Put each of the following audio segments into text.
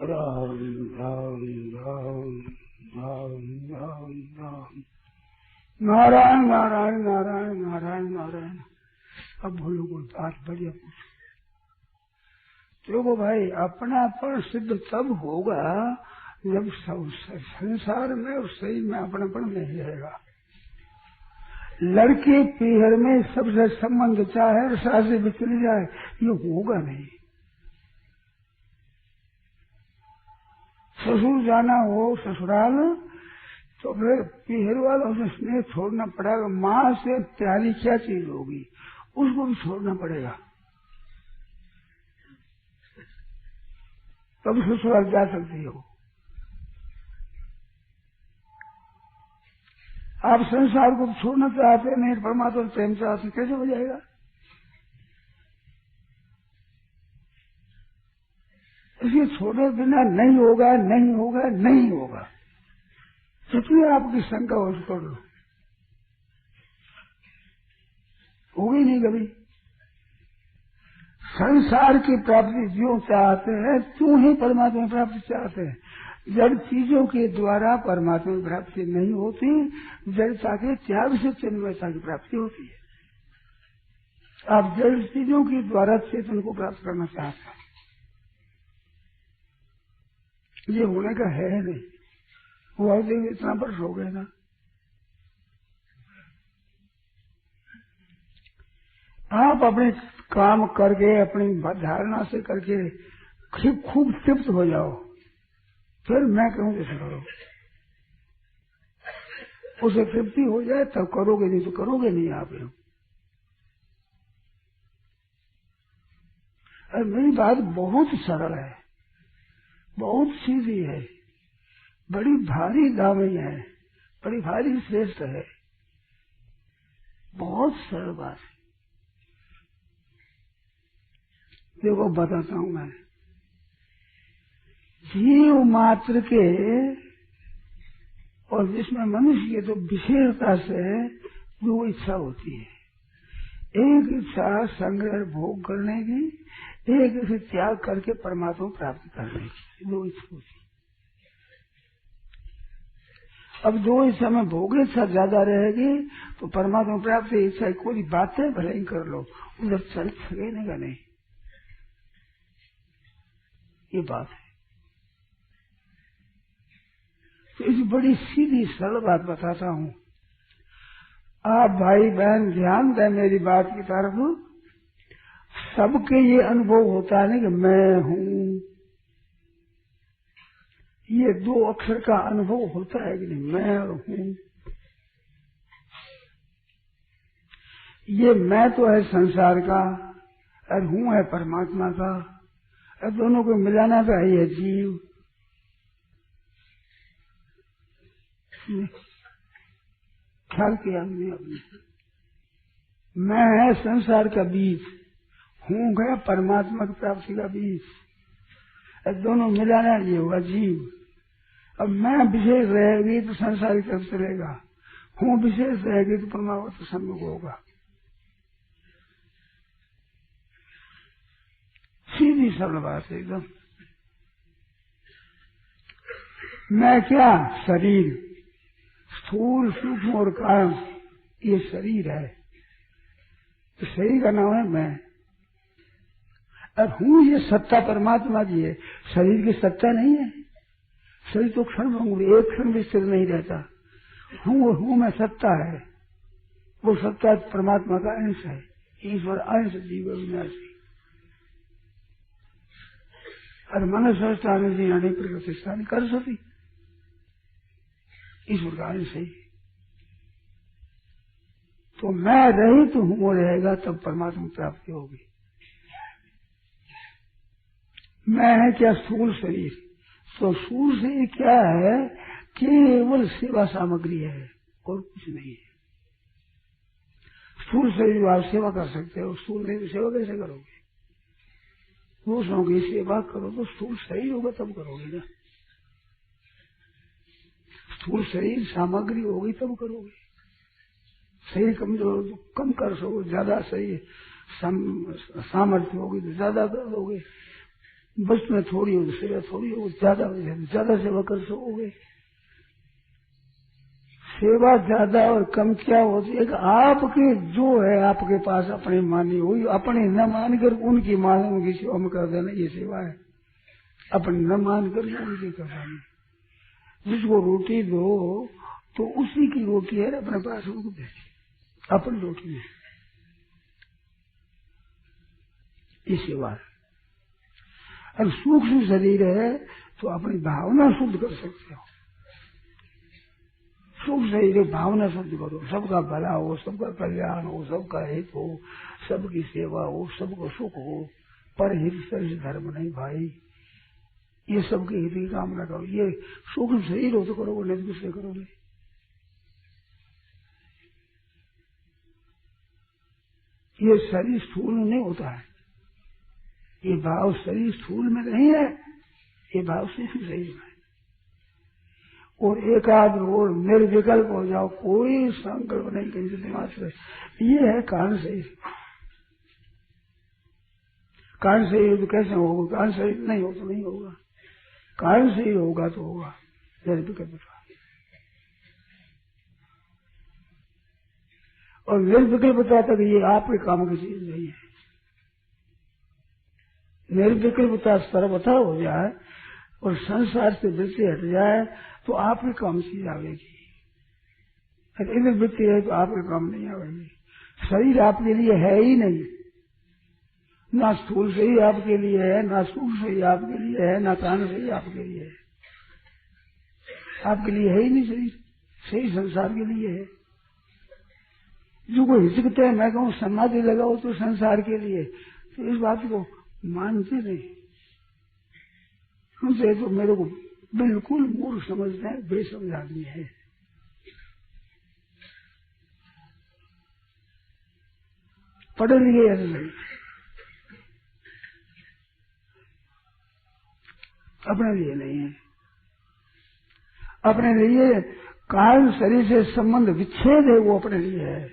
राम राम राम राम राम राम नारायण नारायण नारायण नारायण नारायण। अब बोलो कोई बात बढ़िया पूछो। देखो भाई, अपनापन सिद्ध तब होगा जब संसार में और सही में अपनापन नहीं रहेगा। लड़के पीहर में सबसे संबंध चाहे सासे भी चली जाए, ये होगा नहीं। ससुर जाना हो ससुराल तो फिर पीहर वालों से स्नेह छोड़ना पड़ेगा। माँ से प्यारी क्या चीज होगी, उसको भी छोड़ना पड़ेगा, तब ससुराल जा सकती हो। आप संसार को छोड़ना चाहते नहीं, परमात्मा प्रेम चाहते, कैसे हो जाएगा? इसलिए छोड़े बिना नहीं होगा, नहीं होगा, नहीं होगा। जितनी आपकी शंका हो छोड़ लो, होगी नहीं कभी। संसार की प्राप्ति जो चाहते हैं त्यों ही परमात्मा की प्राप्ति चाहते हैं। जड़ चीजों के द्वारा परमात्मा की प्राप्ति नहीं होती, जड़ता के त्याग से चिन्मयता की प्राप्ति होती है। आप जड़ चीजों के द्वारा चेतन को प्राप्त करना चाहते हैं, ये होने का है नहीं। हुआ देवी इतना वर्ष हो गया ना। आप अपने काम करके अपनी धारणा से करके खूब तृप्त हो जाओ, फिर मैं कहूं जैसे करो। उसे तृप्ति हो जाए तब करोगे, नहीं तो करोगे नहीं। आप मेरी बात बहुत सरल है, बहुत सीधी है, बड़ी भारी दामी है, बड़ी भारी श्रेष्ठ है, बहुत सरल बात है। देखो बताता हूं मैं। जीव मात्र के और जिसमें मनुष्य के तो विशेषता से दो इच्छा होती है। एक इच्छा संग्रह भोग करने की, एक इसे त्याग करके परमात्मा प्राप्त करने की, दो इच्छा होती है। अब दो इच्छा में भोग इच्छा ज्यादा रहेगी तो परमात्मा प्राप्त इच्छा कोई बातें भले ही कर लो, उधर चल सकेगा नहीं। ये बात है। तो इस बड़ी सीधी सरल बात बताता हूँ। आप भाई बहन ध्यान दें मेरी बात की तरफ। सबके ये अनुभव होता है कि मैं हूँ, ये दो अक्षर का अनुभव होता है कि नहीं, मैं हूँ। ये मैं तो है संसार का और हूँ है परमात्मा का, और दोनों को मिलाना तो है ये जीव। ख्याल किया हमने अपने। मैं है संसार का बीज, हूँ गया परमात्मा की प्राप्ति का बीज, और दोनों मिलाना ये होगा जीव। अब मैं विशेष रहेगी तो संसार की तरफ चलेगा, हूँ विशेष रहेगी तो परमात्मा तो सम्मुख होगा। सीधी सरल बात है एकदम। मैं क्या? शरीर, स्थूल सूक्ष्म और कारण, ये शरीर है, तो शरीर का नाम है मैं। और हूँ ये सत्ता परमात्मा की है, शरीर की सत्ता नहीं है। शरीर तो क्षण भंगुर, एक क्षण भी स्थिर नहीं रहता। हूँ में सत्ता है, वो सत्ता परमात्मा का अंश है। ईश्वर अंश जीव विनाशी और मनुष्य स्थान जी अनेक प्रतिष्ठान कर सकी, ईश्वर का अंश है। तो मैं रही तो हूँ रहेगा तब परमात्मा प्राप्ति होगी। मैं है क्या? स्थूल शरीर। तो स्थूल शरीर क्या है? केवल सेवा सामग्री है और कुछ नहीं है। स्थूल शरीर आप सेवा कर सकते हो, स्थूल नहीं तो सेवा कैसे करोगे? दूसरों की सेवा करो तो स्थूल शरीर होगा तब करोगे ना। स्थूल शरीर सामग्री होगी तब करोगे। शरीर कमजोर तो कम कर सकोगे, ज्यादा शरीर सामर्थ्य होगी तो ज्यादा करोगे। बस में थोड़ी हो सेवा थोड़ी हो, ज्यादा सेवा कर सकोगे। सेवा ज्यादा और कम क्या होती है कि आपके जो है आपके पास अपनी मानी हुई, अपने न मानकर उनकी मान उनकी सेवा में कर देना, ये सेवा है। अपने न मानकर उनकी करवानी। जिसको रोटी दो तो उसी की रोटी है, अपने पास उनको दे, अपनी रोटी है, ये सेवा है। अब सूक्ष्म शरीर है तो अपनी भावना शुद्ध कर सकते हो। सूक्ष्म शरीर भावना शुद्ध करो, सबका भला हो, सबका कल्याण हो, सबका हित हो, सबकी सेवा हो, सबको सुख हो। पर हित से धर्म नहीं भाई, ये सबके हित की कामना करो। ये सूक्ष्म शरीर हो तो करोगे, नहीं तो किससे करोगे। ये शरीर स्थूल में नहीं होता है, ये भाव शरीर स्थूल में नहीं है, ये भाव सूक्ष्म शरीर में है। और एकाग्र और निर्विकल्प हो जाओ, कोई संकल्प नहीं कहीं से दिमाग से, ये है कारण शरीर। कारण शरीर तो कैसे होगा, कारण शरीर नहीं हो तो नहीं होगा, कारण शरीर होगा तो होगा, निर्विकल्प। और निर्विकल्प बताता कि ये आपके काम की चीज नहीं है। निर्विकल्पता सर्वथा हो जाए और संसार से वृत्ति हट जाए तो आपके काम चीज आवेगी। इधर वृत्ति है तो आपके काम नहीं आवेगी। शरीर आपके लिए है ही नहीं, ना स्थूल शरीर आपके लिए है, ना सूक्ष्म शरीर आपके लिए है, ना कारण शरीर आपके लिए है। आपके लिए है ही नहीं शरीर, शरीर संसार के लिए है। जो कोई हिचकते हैं मैं कहूँ समाधि लगाओ तो संसार के लिए, तो इस बात को मानते नहीं। उनसे तो मेरे को बिल्कुल मूर्ख समझते हैं, बेसमझ आदमी है। पढ़े लिखे ऐसे नहीं, अपने लिए नहीं है। अपने लिए कारण शरीर से संबंध विच्छेद है, वो अपने लिए है।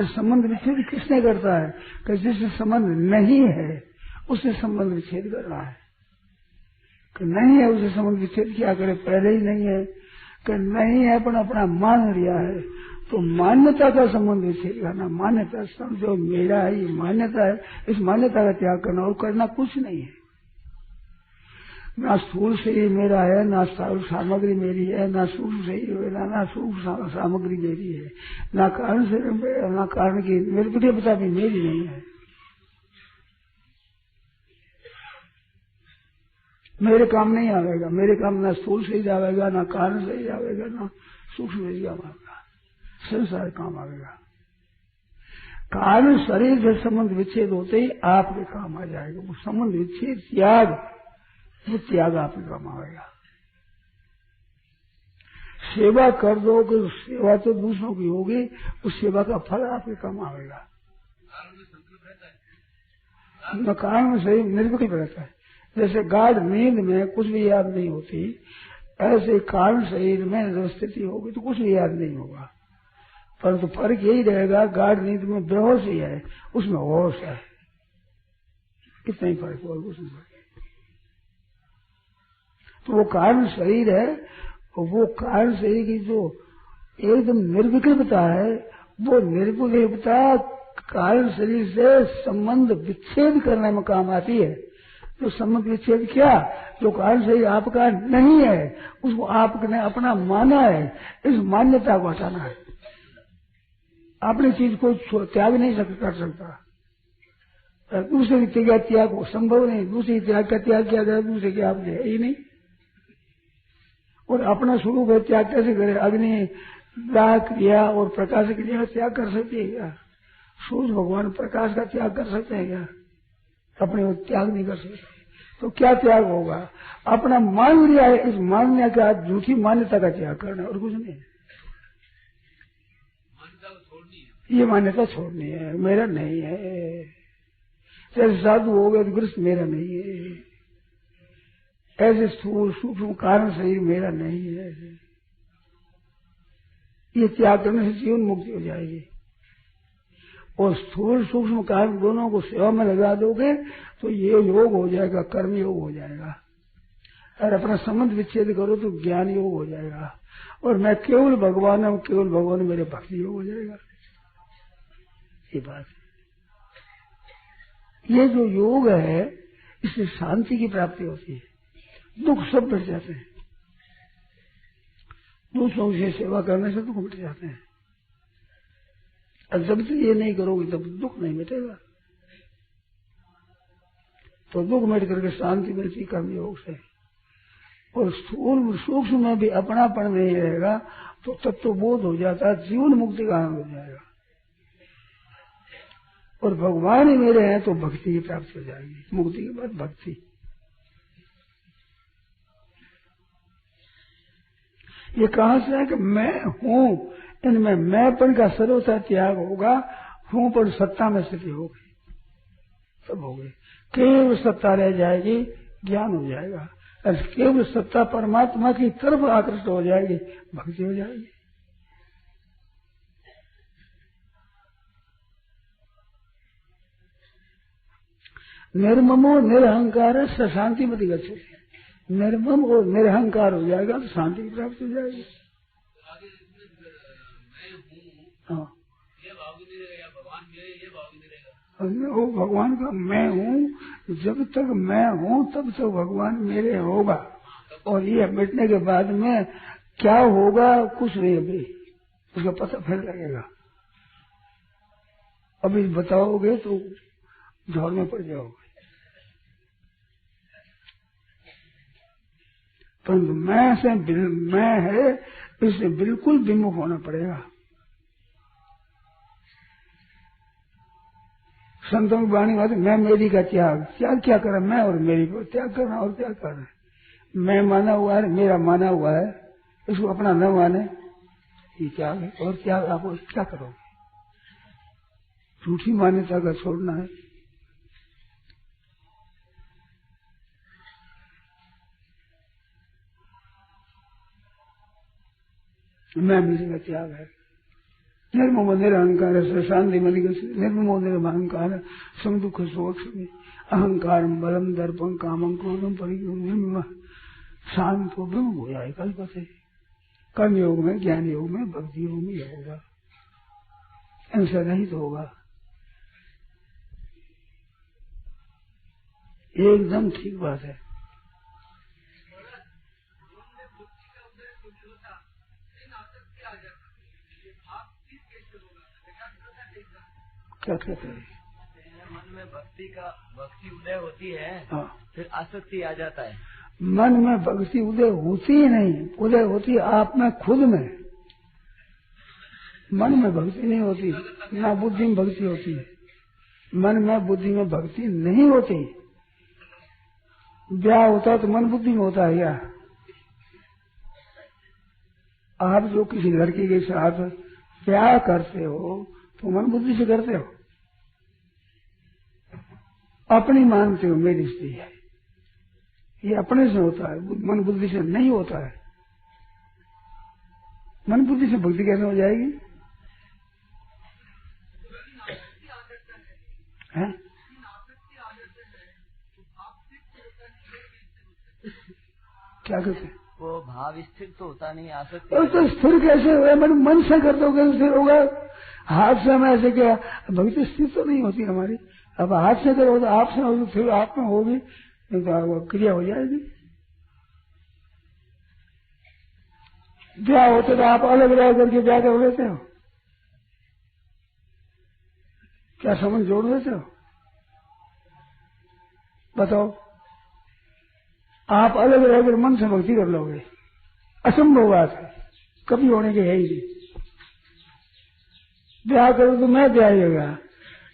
संबंध विच्छेद किसने करता है कि जिससे संबंध नहीं है उससे संबंध विच्छेद कर रहा है। कि नहीं है उसे संबंध विच्छेद क्या करे, पहले ही नहीं है कि नहीं है अपन अपना मान लिया है तो मान्यता का संबंध विच्छेद करना। मान्यता समझो मेरा है, ये मान्यता है, इस मान्यता का त्याग करना और करना कुछ नहीं है। ना स्थूल शरीर मेरा है, ना सामग्री मेरी है, ना सूक्ष्म शरीर मेरा, ना सूक्ष्म सामग्री मेरी है, ना कारण शरीर मेरा, ना कारण की मेरे बुद्धि पता भी मेरी नहीं है। मेरे काम नहीं आवेगा, मेरे काम ना स्थूल शरीर आवेगा, ना कारण शरीर आवेगा, ना सूक्ष्म शरीर आवेगा, संसार काम आवेगा। कारण शरीर से संबंध विच्छेद होते ही आपके काम आ जाएगा। वो संबंध विच्छेद त्याग, वो त्याग आपके काम आएगा। सेवा कर दो कि सेवा तो दूसरों की होगी, उस सेवा का फल आपके काम आएगा। न कारण में शरीर निर्विकल्प रहता है। जैसे गाढ़ नींद में कुछ भी याद नहीं होती, ऐसे कारण शरीर में जब स्थिति होगी तो कुछ भी याद नहीं होगा। परंतु फर्क यही रहेगा, गाढ़ नींद में बेहोश ही है, उसमें होश है। कितना ही फर्क होगा उसमें। तो वो कारण शरीर है, वो कारण शरीर की जो एकदम निर्विकल्पता है, वो निर्विकल्पता कारण शरीर से संबंध विच्छेद करने में काम आती है। तो संबंध विच्छेद क्या, जो कारण शरीर आपका नहीं है उसको आपने अपना माना है, इस मान्यता को हटाना है। अपनी चीज को त्याग नहीं कर सकता, दूसरे की त्याग हो संभव नहीं। दूसरी त्याग का त्याग किया जाए, दूसरे के आपके है ही नहीं। और अपना स्वरूप है, त्याग कैसे करे। अग्नि दाह क्रिया और प्रकाश क्रिया का त्याग कर सकते हैं क्या? सूर्य भगवान प्रकाश का त्याग कर सकते हैं क्या? अपने वो त्याग नहीं कर सकते। तो क्या त्याग होगा? अपना मान लिया है, इस मानने का झूठी मान्यता का त्याग करना और कुछ नहीं। ये मान्यता छोड़नी है, मेरा नहीं है। जैसे साधु हो गए तो गृहस्थ मेरा नहीं है, ऐसे स्थूल सूक्ष्म कारण शरीर मेरा नहीं है। ये त्याग करने से जीवन मुक्ति हो जाएगी। और स्थूल सूक्ष्म कारण दोनों को सेवा में लगा दोगे तो ये योग हो जाएगा, कर्म योग हो जाएगा। और अपना संबंध विच्छेद करो तो ज्ञान योग हो जाएगा। और मैं केवल भगवान हूं, केवल भगवान मेरे भक्ति योग हो जाएगा। ये बात है। ये जो योग है इससे शांति की प्राप्ति होती है, दुख सब मिट जाते हैं। दूसरों की सेवा करने से दुख मिट जाते हैं। और जब तक ये नहीं करोगे तब दुख नहीं मिटेगा। तो दुख मिट करके शांति मिलती कर्म योग से। और स्थूल सूक्ष्म में भी अपनापन नहीं रहेगा तो तत्वबोध हो जाता है, जीवन मुक्ति का आनंद हो जाएगा। और भगवान ही मेरे हैं तो भक्ति की प्राप्ति हो जाएगी। मुक्ति के बाद भक्ति। ये कहां से है कि मैं हूं, इनमें मैंपन का सर्वथा त्याग होगा। हूं पर सत्ता में स्थिति होगी, सब हो गई। केवल सत्ता रह जाएगी, ज्ञान हो जाएगा। और केवल सत्ता परमात्मा की तरफ आकृष्ट हो जाएगी, भक्ति हो जाएगी। निर्ममो निरहंकार से शांति मति गच्छति। निर्मम और निरहंकार हो जाएगा तो शांति की प्राप्ति हो जाएगी। हाँ, वो भगवान का मैं हूँ। जब तक मैं हूँ तब तक भगवान मेरे होगा। और ये मिटने के बाद में क्या होगा कुछ नहीं, अभी उसका पता फिर लगेगा। अभी बताओगे तो झोर में पड़ जाओगे। परंतु मैं से मैं है, इससे बिल्कुल विमुख होना पड़ेगा। संतों की वाणी बात, मैं मेरी का त्याग। त्याग क्या करा? मैं और मेरी को त्याग करना, और क्या कर रहे? मैं माना हुआ है, मेरा माना हुआ है, इसको अपना न माने, ये त्याग है। और त्याग आप क्या करोगे? झूठी मान्यता का छोड़ना है। मैं मेरी का त्याग है। निर्ममो निरहंकार शांति निर्ममो निरहंकार सम दुख शोक अहंकार बलम दर्पम कामम क्रोधम परिग्रह शांत को ब्रह्म हो जाए कल्प से। कर्म योग में, ज्ञान योग में, भक्ति योग में यह होगा, इनसे रहित होगा। एकदम ठीक बात है। क्या कहते हैं? मन में भक्ति उदय होती है। हाँ। फिर आसक्ति आ जाता है। मन में भक्ति उदय होती ही नहीं, उदय होती आप में, खुद में। मन में भक्ति नहीं होती, ना बुद्धि में भक्ति होती है। मन में बुद्धि में भक्ति नहीं होती। ब्याह होता है तो मन बुद्धि में होता है क्या? आप जो किसी लड़की के साथ ब्याह करते हो तो मन बुद्धि से करते हो, अपनी मानते हो मेरी स्त्री है, ये अपने से होता है, मन बुद्धि से नहीं होता है। मन बुद्धि से भक्ति कैसे हो जाएगी? है? क्या कहते हैं? वो भाव स्थिर तो होता नहीं, आसक्ति। तो स्थिर कैसे होगा? मन से करते हो कैसे स्थिर होगा? हाथ से हमें ऐसे क्या भक्ति स्थिर तो नहीं होती हमारी। अब हाथ से करो तो आप से होगी, फिर आप में होगी, नहीं तो क्रिया हो जाएगी। ब्याह होते तो आप अलग रह करके ब्याह कर लेते हो, क्या समझ जोड़ देते हो? बताओ, आप अलग रहकर मन से भक्ति कर लोगे? असंभव बात है, कभी होने की है ही नहीं। ब्याह करो तो मैं ब्याह,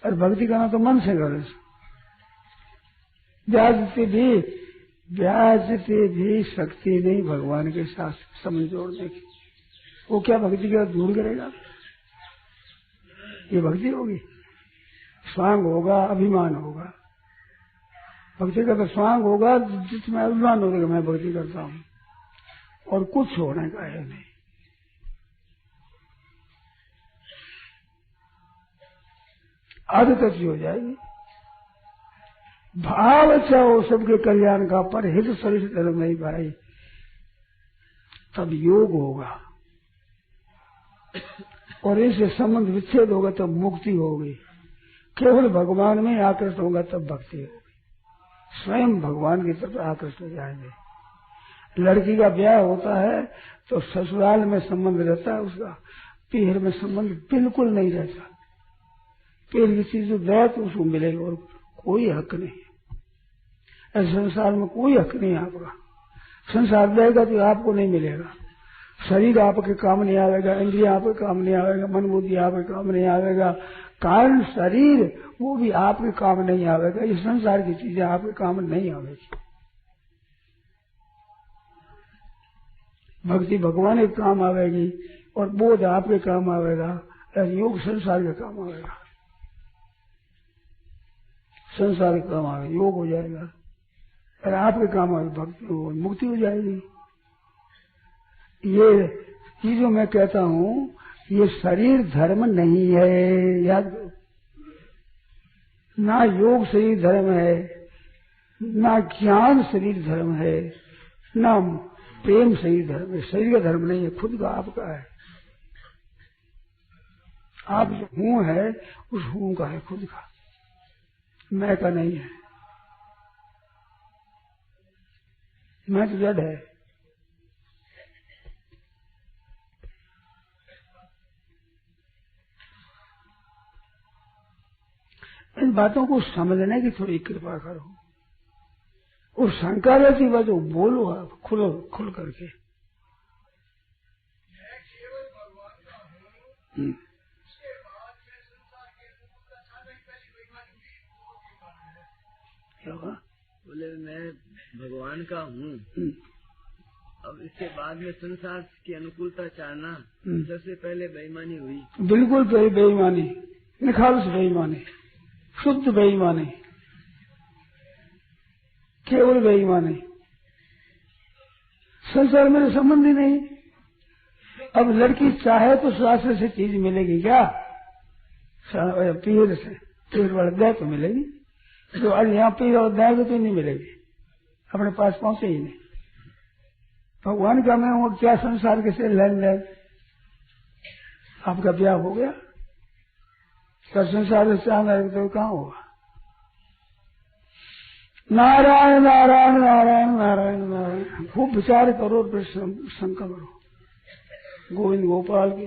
और भक्ति करना तो मन से करो। ब्याज से भी शक्ति नहीं भगवान के साथ समझ जोड़ने की। वो क्या भक्ति के बाद दूर करेगा? ये भक्ति होगी? स्वांग होगा, अभिमान होगा। भक्ति का तो स्वांग होगा जिसमें अभिमान होगा, मैं भक्ति करता हूँ, और कुछ होने का है नहीं। आदत अच्छी हो जाएगी। भाव अच्छा हो सबके कल्याण का, पर हित शरीर धर्म नहीं भाई, तब योग होगा और इससे संबंध विच्छेद होगा तब मुक्ति होगी। केवल भगवान में आकृष्ट होगा तब भक्ति होगी, स्वयं भगवान की तरफ आकृष्ट हो जाएंगे। लड़की का ब्याह होता है तो ससुराल में संबंध रहता है उसका, पीहर में संबंध बिल्कुल नहीं रहता। पीहर की चीज जो दे तो उसको मिलेगा और कोई हक नहीं। ऐसे संसार में कोई हक नहीं आपका। संसार देगा तो आपको नहीं मिलेगा। शरीर आपके काम नहीं आवेगा, इंद्रिया आपके काम नहीं आवेगा, मन बुद्धि आपके काम नहीं आवेगा। कारण शरीर वो भी आपके काम नहीं आवेगा। इस संसार की चीजें आपके काम नहीं आवेगी। भक्ति भगवान के काम आवेगी और बोध आपके काम आवेगा, योग संसार के काम आवेगा। संसार के काम आवेगा, योग हो जाएगा, और आपके काम आवेगा, भक्ति हो, मुक्ति हो जाएगी। ये चीजों मैं कहता हूँ, ये शरीर धर्म नहीं है, याद करो। ना योग शरीर धर्म है, ना ज्ञान शरीर धर्म है, ना प्रेम शरीर धर्म है। शरीर का धर्म नहीं है, खुद का आपका है। आप जो हूँ है उस हूँ का है, खुद का, मैं का नहीं है। मैं तो जड़ है। इन बातों को समझने की थोड़ी कृपा करो। और शंका रहती बात जो बोलो आप खुल करके। क्या हुआ? बोले मैं भगवान का हूँ, अब इसके बाद में संसार की अनुकूलता चाहना सबसे पहले बेईमानी हुई। बिल्कुल बेईमानी, निखालस बेईमानी, शुद्ध बेईमानी, केवल बेईमानी। संसार में संबंध ही नहीं। अब लड़की चाहे तो शास्त्र से चीज मिलेगी क्या? पीर से, पीर वाले दे तो मिलेगी, जो आज यहाँ पीर और देगा तो नहीं मिलेगी, अपने पास पहुंचे ही नहीं। भगवान का मैं हूँ, क्या संसार के से लेन देन? आपका ब्याह हो गया, क्या संसार से चाहना है तो कहाँ होगा? नारायण नारायण नारायण नारायण नारायण। खूब विचार करो, संकल्प करो। गोविंद गोपाल की